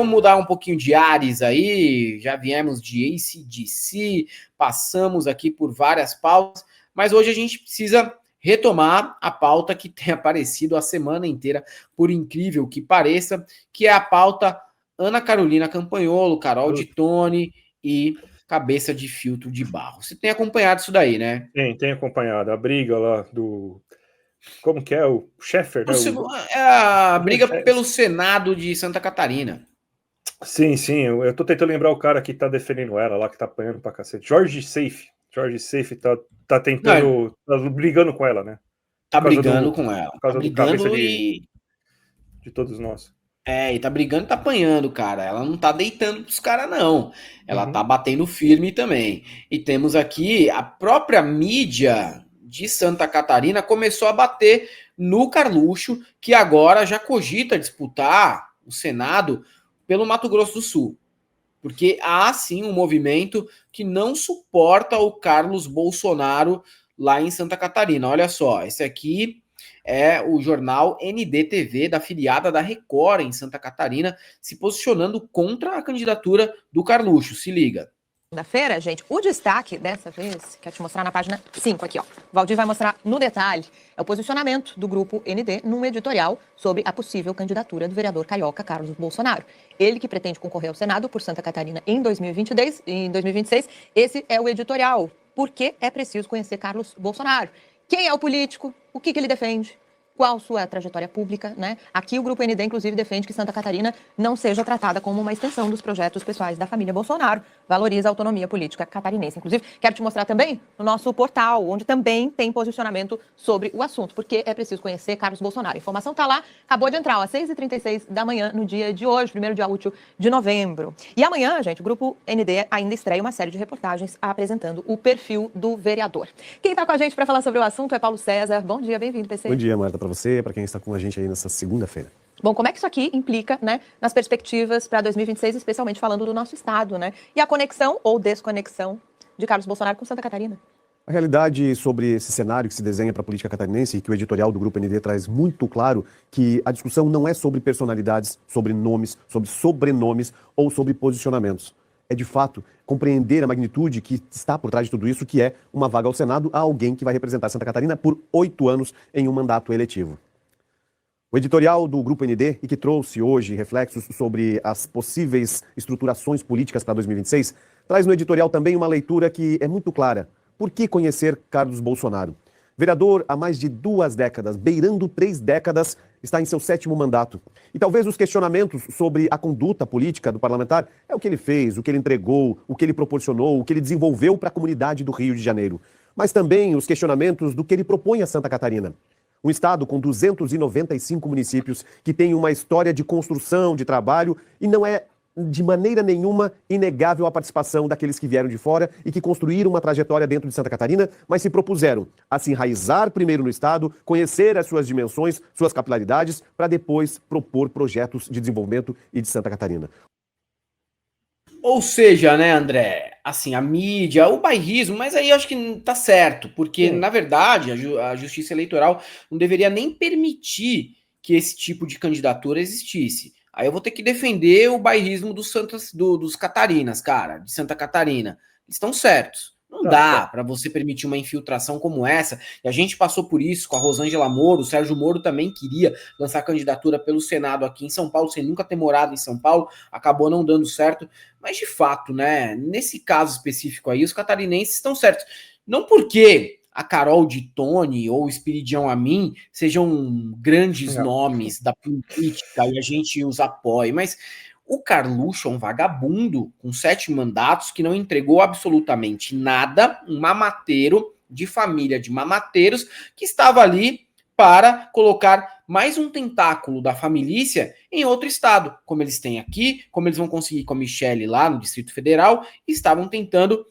vamos mudar um pouquinho de ares aí, já viemos de AC/DC, passamos aqui por várias pautas, mas hoje a gente precisa retomar a pauta que tem aparecido a semana inteira, por incrível que pareça, que é a pauta Ana Carolina Campagnolo, Carol de Tone e Cabeça de Filtro de Barro. Você tem acompanhado isso daí, né? Tem acompanhado. A briga lá do... Como que é? O Sheffer, né? É a briga pelo Senado de Santa Catarina. Sim, eu tô tentando lembrar o cara que tá defendendo ela lá, que tá apanhando pra cacete. Jorge Seife tá tentando... Tá brigando com ela, né? Tá brigando com ela. Por causa do cabeça de todos nós. E tá brigando e tá apanhando, cara. Ela não tá deitando pros caras, não. Ela tá batendo firme também. E temos aqui a própria mídia de Santa Catarina começou a bater no Carluxo, que agora já cogita disputar o Senado pelo Mato Grosso do Sul. Porque há, sim, um movimento que não suporta o Carlos Bolsonaro lá em Santa Catarina. Olha só, esse aqui é o jornal NDTV, da afiliada da Record em Santa Catarina, se posicionando contra a candidatura do Carluxo. Se liga. Segunda-feira, gente, o destaque dessa vez, quero te mostrar na página 5 aqui, ó. O Valdir vai mostrar no detalhe, é o posicionamento do grupo ND num editorial sobre a possível candidatura do vereador carioca Carlos Bolsonaro. Ele que pretende concorrer ao Senado por Santa Catarina em 2026. Esse é o editorial. Por que é preciso conhecer Carlos Bolsonaro? Quem é o político? O que ele defende? Qual sua trajetória pública, né? Aqui o Grupo ND, inclusive, defende que Santa Catarina não seja tratada como uma extensão dos projetos pessoais da família Bolsonaro, valoriza a autonomia política catarinense. Inclusive, quero te mostrar também no nosso portal, onde também tem posicionamento sobre o assunto, porque é preciso conhecer Carlos Bolsonaro. A informação tá lá, acabou de entrar, ó, às 6h36 da manhã, no dia de hoje, primeiro dia útil de novembro. E amanhã, gente, o Grupo ND ainda estreia uma série de reportagens apresentando o perfil do vereador. Quem tá com a gente para falar sobre o assunto é Paulo César. Bom dia, bem-vindo, PC. Bom dia, Marta, para você, para quem está com a gente aí nessa segunda-feira. Bom, como é que isso aqui implica, né, nas perspectivas para 2026, especialmente falando do nosso estado, né? E a conexão ou desconexão de Carlos Bolsonaro com Santa Catarina? A realidade sobre esse cenário que se desenha para a política catarinense e que o editorial do Grupo ND traz muito claro que a discussão não é sobre personalidades, sobre nomes, sobre sobrenomes ou sobre posicionamentos. É, de fato, compreender a magnitude que está por trás de tudo isso, que é uma vaga ao Senado a alguém que vai representar Santa Catarina por 8 anos em um mandato eletivo. O editorial do Grupo ND, e que trouxe hoje reflexos sobre as possíveis estruturações políticas para 2026, traz no editorial também uma leitura que é muito clara. Por que conhecer Carlos Bolsonaro? Vereador há mais de 2 décadas, beirando 3 décadas, está em seu 7º mandato. E talvez os questionamentos sobre a conduta política do parlamentar é o que ele fez, o que ele entregou, o que ele proporcionou, o que ele desenvolveu para a comunidade do Rio de Janeiro. Mas também os questionamentos do que ele propõe a Santa Catarina. Um estado com 295 municípios, que tem uma história de construção, de trabalho, e não é de maneira nenhuma inegável a participação daqueles que vieram de fora e que construíram uma trajetória dentro de Santa Catarina, mas se propuseram a se enraizar primeiro no estado, conhecer as suas dimensões, suas capilaridades, para depois propor projetos de desenvolvimento e de Santa Catarina. Ou seja, né, André, assim, a mídia, o bairrismo, mas aí eu acho que tá certo, porque, na verdade, a Justiça Eleitoral não deveria nem permitir que esse tipo de candidatura existisse. Aí eu vou ter que defender o bairrismo dos Catarinas, cara, de Santa Catarina. Eles estão certos. Não dá para você permitir uma infiltração como essa. E a gente passou por isso com a Rosângela Moro. O Sérgio Moro também queria lançar candidatura pelo Senado aqui em São Paulo, sem nunca ter morado em São Paulo. Acabou não dando certo. Mas, de fato, né, nesse caso específico aí, os catarinenses estão certos. Não porque a Carol de Tone ou o Espiridião Amin sejam grandes nomes da política e a gente os apoie, mas o Carluxo é um vagabundo com 7 mandatos que não entregou absolutamente nada, um mamateiro de família de mamateiros que estava ali para colocar mais um tentáculo da família em outro estado, como eles têm aqui, como eles vão conseguir com a Michelle lá no Distrito Federal, e estavam tentando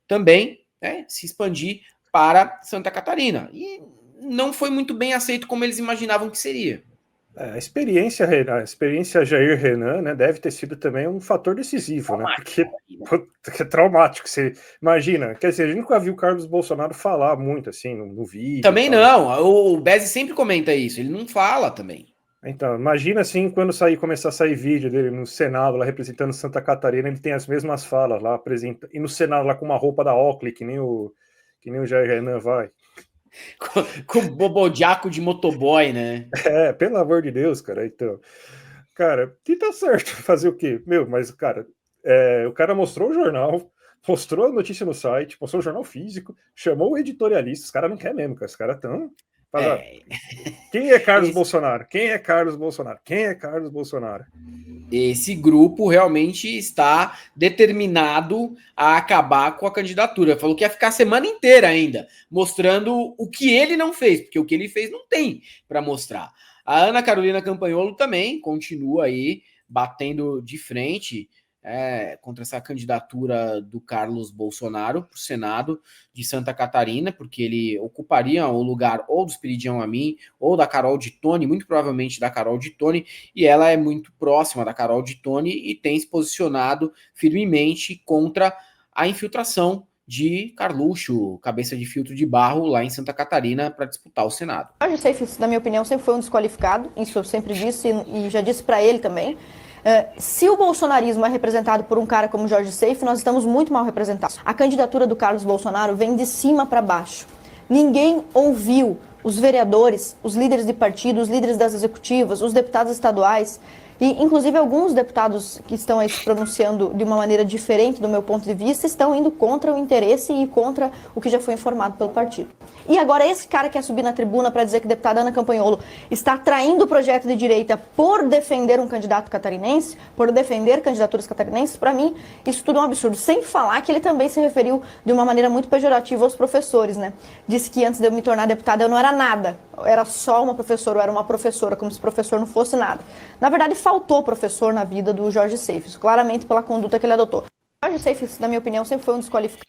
também, né, se expandir para Santa Catarina. E não foi muito bem aceito como eles imaginavam que seria. A experiência Jair Renan, né, deve ter sido também um fator decisivo, né? Porque é traumático. Você imagina, quer dizer, a gente nunca viu o Carlos Bolsonaro falar muito assim no vídeo. Também não. O Bezzi sempre comenta isso. Ele não fala também. Então, imagina assim, quando começar a sair vídeo dele no Senado, lá representando Santa Catarina, ele tem as mesmas falas lá, e no Senado lá com uma roupa da Oakley, que nem o Jair Renan vai. Com bobodiaco de motoboy, né? Pelo amor de Deus, cara, então... Cara, e tá certo, fazer o quê? Mas, cara, o cara mostrou o jornal, mostrou a notícia no site, mostrou o jornal físico, chamou o editorialista, os caras não querem mesmo, cara, os caras estão... Quem é Carlos Bolsonaro? Quem é Carlos Bolsonaro? Quem é Carlos Bolsonaro? Esse grupo realmente está determinado a acabar com a candidatura. Falou que ia ficar a semana inteira ainda, mostrando o que ele não fez, porque o que ele fez não tem para mostrar. A Ana Carolina Campanholo também continua aí batendo de frente contra essa candidatura do Carlos Bolsonaro para o Senado de Santa Catarina, porque ele ocuparia o lugar ou do Espiridião Amin ou da Carol de Tone, muito provavelmente da Carol de Tone, e ela é muito próxima da Carol de Tone e tem se posicionado firmemente contra a infiltração de Carluxo, cabeça de filtro de barro, lá em Santa Catarina, para disputar o Senado. O Jorge Seife, na minha opinião, sempre foi um desqualificado, isso eu sempre disse e já disse para ele também. Se o bolsonarismo é representado por um cara como Jorge Seife, nós estamos muito mal representados. A candidatura do Carlos Bolsonaro vem de cima para baixo. Ninguém ouviu os vereadores, os líderes de partido, os líderes das executivas, os deputados estaduais, e inclusive alguns deputados que estão aí se pronunciando de uma maneira diferente do meu ponto de vista, estão indo contra o interesse e contra o que já foi informado pelo partido. E agora esse cara quer subir na tribuna para dizer que a deputada Ana Campanholo está traindo o projeto de direita por defender um candidato catarinense, por defender candidaturas catarinenses, para mim isso tudo é um absurdo. Sem falar que ele também se referiu de uma maneira muito pejorativa aos professores, né? Disse que antes de eu me tornar deputada eu não era nada, eu era só uma professora, eu era uma professora, como se professor não fosse nada. Na verdade, faltou professor na vida do Jorge Seife, claramente pela conduta que ele adotou. O Jorge Seife, na minha opinião, sempre foi um desqualificado.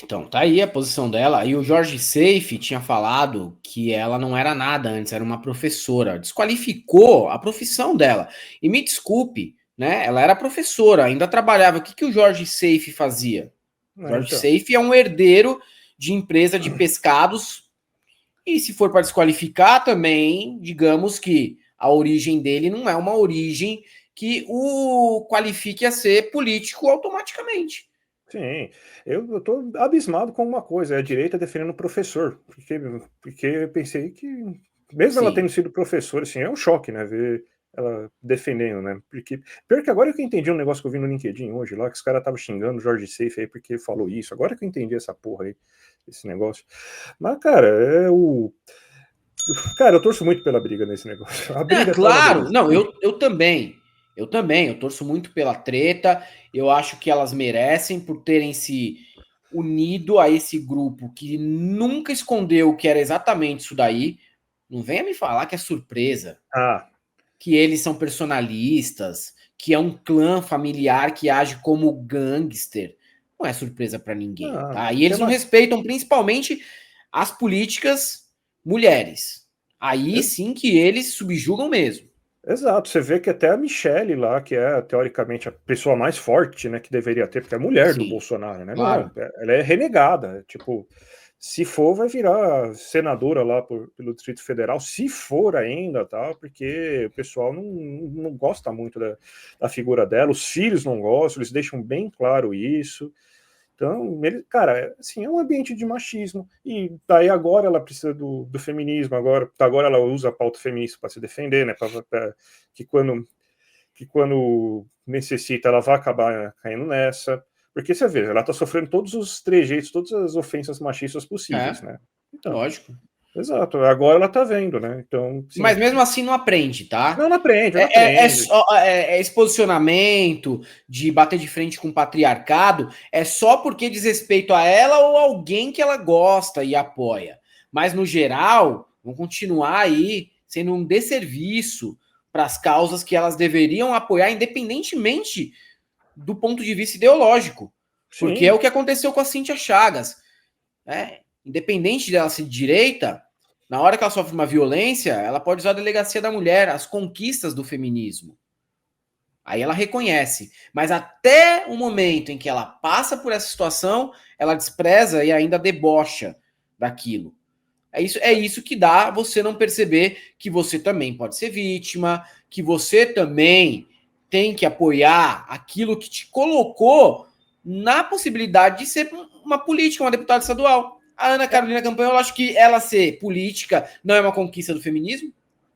Então, tá aí a posição dela. E o Jorge Seife tinha falado que ela não era nada antes, era uma professora. Desqualificou a profissão dela. E me desculpe, né? Ela era professora, ainda trabalhava. O que o Jorge Seife fazia? O Jorge Seife é um herdeiro de empresa de pescados. E se for para desqualificar também, digamos que a origem dele não é uma origem que o qualifique a ser político automaticamente. Sim, eu tô abismado com uma coisa, é a direita defendendo o professor, porque eu pensei que, mesmo ela tendo sido professora, assim, é um choque, né, ver ela defendendo, né, porque, pior que agora que eu entendi um negócio que eu vi no LinkedIn hoje lá, que os caras estavam xingando o Jorge Seife aí porque falou isso, agora que eu entendi essa porra aí, esse negócio, mas, cara, Cara, eu torço muito pela briga nesse negócio. A briga claro, não, eu também. Eu torço muito pela treta. Eu acho que elas merecem por terem se unido a esse grupo que nunca escondeu que era exatamente isso daí. Não venha me falar que é surpresa. Que eles são personalistas, que é um clã familiar que age como gangster. Não é surpresa para ninguém, tá? E eles não respeitam principalmente as políticas mulheres. Aí sim que eles subjugam mesmo. Exato, você vê que até a Michelle lá, que é teoricamente a pessoa mais forte, né, que deveria ter, porque é a mulher do Bolsonaro, né? Claro. Não, ela é renegada, tipo, se for vai virar senadora lá pelo Distrito Federal, se for ainda, tá? Porque o pessoal não gosta muito da figura dela, os filhos não gostam, eles deixam bem claro isso. Então, cara, assim, é um ambiente de machismo. E daí agora ela precisa do feminismo, agora ela usa a pauta feminista para se defender, né? Que quando necessita, ela vai acabar caindo nessa. Porque você vê, ela tá sofrendo todos os trejeitos, todas as ofensas machistas possíveis, né? Então, lógico. Exato, agora ela tá vendo, né? Então, sim. Mas mesmo assim não aprende, tá? Não aprende, não aprende. Esse posicionamento de bater de frente com o patriarcado é só porque diz respeito a ela ou alguém que ela gosta e apoia. Mas, no geral, vão continuar aí sendo um desserviço para as causas que elas deveriam apoiar, independentemente do ponto de vista ideológico. Sim. Porque é o que aconteceu com a Cíntia Chagas. Independente dela ser de direita, na hora que ela sofre uma violência, ela pode usar a delegacia da mulher, as conquistas do feminismo. Aí ela reconhece. Mas até o momento em que ela passa por essa situação, ela despreza e ainda debocha daquilo. É isso que dá você não perceber que você também pode ser vítima, que você também tem que apoiar aquilo que te colocou na possibilidade de ser uma política, uma deputada estadual. A Ana Carolina Campanholo, eu acho que ela ser política não é uma conquista do feminismo?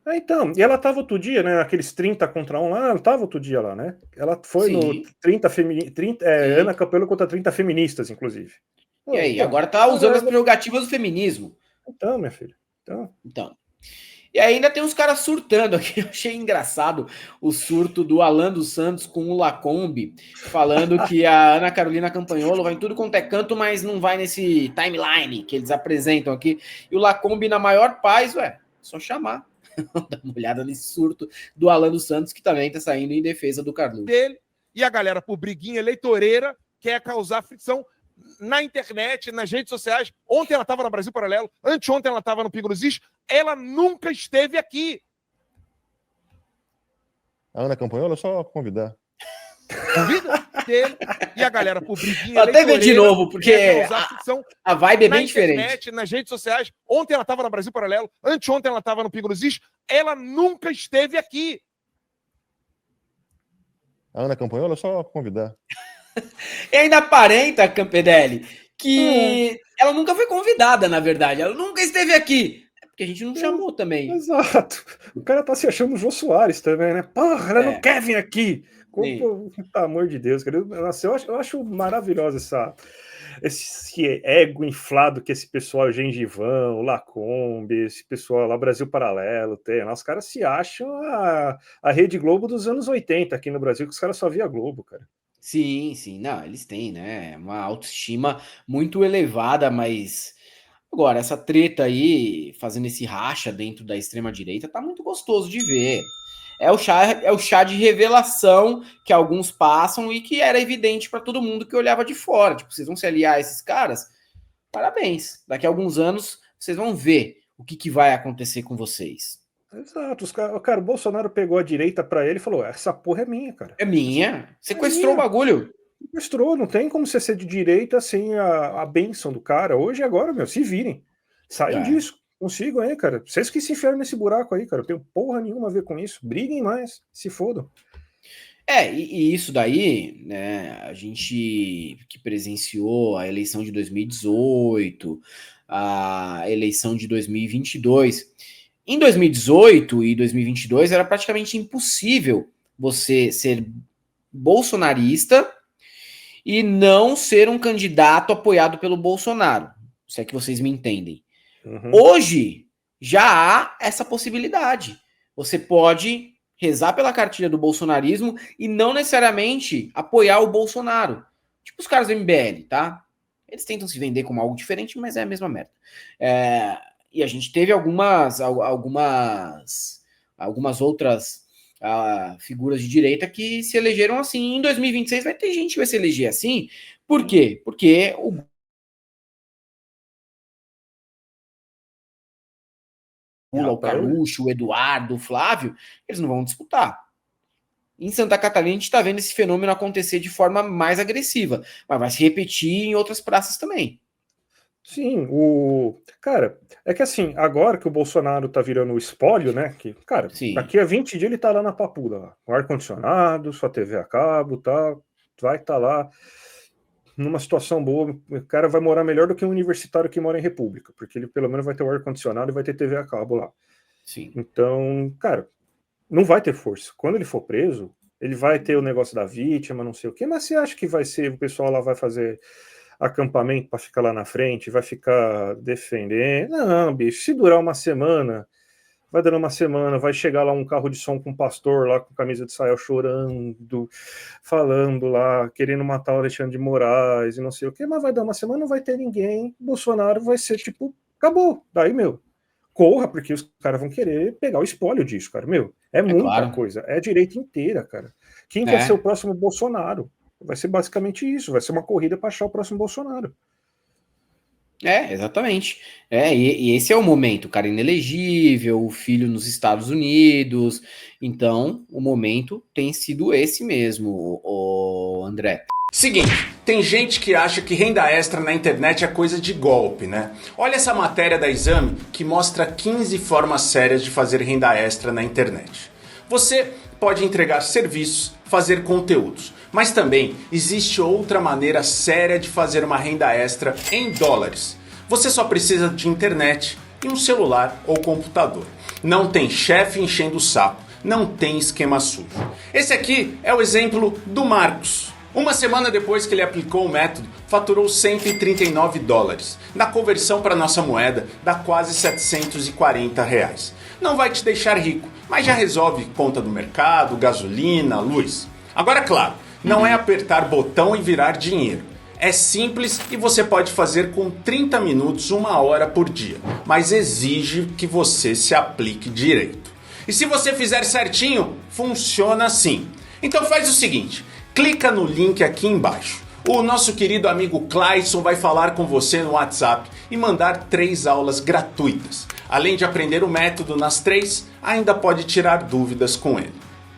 Então, e ela tava outro dia, né? Aqueles 30 contra 1 lá, ela tava outro dia lá, né? Ela foi no Sim, 30 sim. Ana Campelo contra 30 feministas, inclusive. E aí, Pô, agora tá usando as prerrogativas do feminismo. então, minha filha. Então. E ainda tem uns caras surtando aqui. Eu achei engraçado o surto do Alan dos Santos com o Lacombe, falando que a Ana Carolina Campanholo vai em tudo quanto é canto, mas não vai nesse timeline que eles apresentam aqui. E o Lacombe, na maior paz, só chamar. Dá uma olhada nesse surto do Alan dos Santos, que também tá saindo em defesa do Carluxo. Dele, e a galera, por briguinha eleitoreira, quer causar fricção na internet, nas redes sociais. Ontem ela estava no Brasil Paralelo, anteontem ela estava no Pingo dos Is, ela nunca esteve aqui. A Ana Campanholo é só convidar. Convida dele, e a galera, por briguinha Até ver de novo, porque a vibe é bem diferente. Na internet, nas redes sociais. Ontem ela estava no Brasil Paralelo, anteontem ela estava no Pingo dos Is, ela nunca esteve aqui. A Ana Campanholo é só convidar. E ainda aparenta, Campedelli, que ela nunca foi convidada, na verdade. Ela nunca esteve aqui. É porque a gente não chamou também. Exato. O cara tá se achando o Jô Soares também, né? Porra, ela não quer vir aqui. Pelo amor de Deus, cara. Nossa, eu acho maravilhosa esse ego inflado que esse pessoal, o Gengivão, o Lacombe, esse pessoal lá, Brasil Paralelo, tem. Os caras se acham a Rede Globo dos anos 80 aqui no Brasil, que os caras só via Globo, cara. Sim, sim. Não, eles têm, né? Uma autoestima muito elevada, mas... Agora, essa treta aí, fazendo esse racha dentro da extrema-direita, tá muito gostoso de ver. É o chá de revelação que alguns passam e que era evidente para todo mundo que olhava de fora. Tipo, vocês vão se aliar a esses caras? Parabéns. Daqui a alguns anos, vocês vão ver o que vai acontecer com vocês. Exato. Cara, o Bolsonaro pegou a direita para ele e falou, essa porra é minha, cara. É minha. Sequestrou o bagulho. Sequestrou, não tem como você ser de direita sem a bênção do cara. Hoje e agora, meu, se virem. Saem disso. Consigo aí, cara. Vocês que se enfiaram nesse buraco aí, cara. Eu tenho porra nenhuma a ver com isso. Briguem mais, se fodam. E isso daí, né, a gente que presenciou a eleição de 2018, a eleição de 2022. Em 2018 e 2022 era praticamente impossível você ser bolsonarista e não ser um candidato apoiado pelo Bolsonaro, se é que vocês me entendem. Hoje já há essa possibilidade. Você pode rezar pela cartilha do bolsonarismo e não necessariamente apoiar o Bolsonaro. Tipo os caras do MBL, tá? Eles tentam se vender como algo diferente, mas é a mesma merda. E a gente teve algumas outras figuras de direita que se elegeram assim. Em 2026 vai ter gente que vai se eleger assim. Por quê? Porque o Lula, o Carluxo, o Eduardo, o Flávio, eles não vão disputar. Em Santa Catarina a gente está vendo esse fenômeno acontecer de forma mais agressiva, mas vai se repetir em outras praças também. Sim, cara, é que assim, agora que o Bolsonaro tá virando o espólio, né? Que, cara, daqui a 20 dias ele tá lá na Papuda, lá, com ar-condicionado, sua TV a cabo, tá, vai estar lá numa situação boa. O cara vai morar melhor do que um universitário que mora em República, porque ele pelo menos vai ter o ar-condicionado e vai ter TV a cabo lá. Sim. Então, cara, não vai ter força. Quando ele for preso, ele vai ter o negócio da vítima, não sei o quê, mas você acha que vai ser, o pessoal lá vai fazer acampamento para ficar lá na frente, vai ficar defendendo? Não, bicho, se durar uma semana, vai durar uma semana, vai chegar lá um carro de som com um pastor lá com camisa de saia chorando, falando lá, querendo matar o Alexandre de Moraes e não sei o quê, mas vai dar uma semana, não vai ter ninguém, Bolsonaro vai ser tipo, acabou, daí, meu, corra, porque os caras vão querer pegar o espólio disso, cara, meu, é muita coisa, é a direita inteira, cara. Quem quer ser o próximo Bolsonaro? Vai ser basicamente isso, vai ser uma corrida para achar o próximo Bolsonaro. Exatamente. E esse é o momento, o cara inelegível, o filho nos Estados Unidos. Então, o momento tem sido esse mesmo, o André. Seguinte, tem gente que acha que renda extra na internet é coisa de golpe, né? Olha essa matéria da Exame que mostra 15 formas sérias de fazer renda extra na internet. Você pode entregar serviços, fazer conteúdos, mas também existe outra maneira séria de fazer uma renda extra em dólares. Você só precisa de internet e um celular ou computador. Não tem chefe enchendo o saco, não tem esquema sujo. Esse aqui é o exemplo do Marcos. Uma semana depois que ele aplicou o método, faturou 139 dólares. Na conversão para nossa moeda, dá quase 740 reais. Não vai te deixar rico, mas já resolve conta do mercado, gasolina, luz. Agora, claro, não é apertar botão e virar dinheiro. É simples e você pode fazer com 30 minutos, 1 hora por dia, mas exige que você se aplique direito. E se você fizer certinho, funciona assim. Então faz o seguinte, clica no link aqui embaixo. O nosso querido amigo Clayson vai falar com você no WhatsApp e mandar 3 aulas gratuitas. Além de aprender o método nas 3, ainda pode tirar dúvidas com ele.